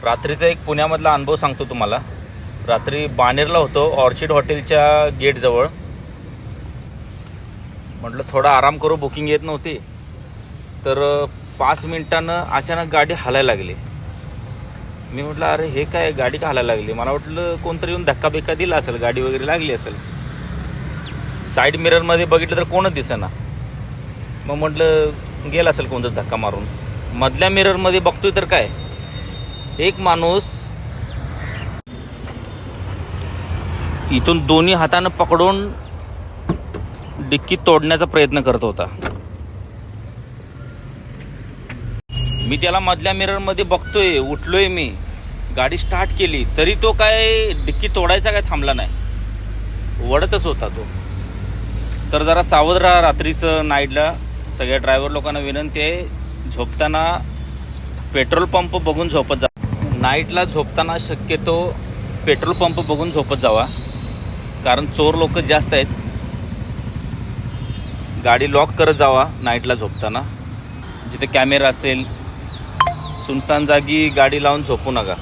रात्रीचा एक पुण्यामधला अनुभव सांगतो तुम्हाला. रात्री बाणेरला होतो, ऑर्चिड हॉटेलच्या गेटजवळ. म्हटलं थोडा आराम करू, बुकिंग येत नव्हती. तर 5 मिनिटानं अचानक गाडी हलायला लागली. मी म्हटलं अरे हे काय, गाडी का हलायला लागली? मला वाटलं कोणतरी येऊन धक्का बिक्का दिला असेल, गाडी वगैरे लागली असेल. साईड मिररमध्ये बघितलं तर कोणच दिसेना. मग म्हटलं गेला असेल कोणतं धक्का मारून. मधल्या मिररमध्ये बघतोय तर काय, एक माणूस इथून दोन्ही हातानं पकडून डिक्की तोडण्याचा प्रयत्न करत होता. मी त्याला मधल्या मिररमध्ये बघतोय, उठलोय मी, गाडी स्टार्ट केली तरी तो काय डिक्की तोडायचा काय थांबला नाही, वडतच होता तो. तर जरा सावध राहा रात्रीचं, नाईटला. सगळ्या ड्रायव्हर लोकांना विनंती आहे, झोपताना पेट्रोल पंप बघून झोपत जा. नाईटला झोपताना शक्यतो पेट्रोल पंप बघून झोपत जावा, कारण चोर लोक जास्त आहेत. गाडी लॉक करत जावा नाईटला झोपताना. जिथे कॅमेरा असेल, सुनसान जागी गाडी लावून झोपू नका.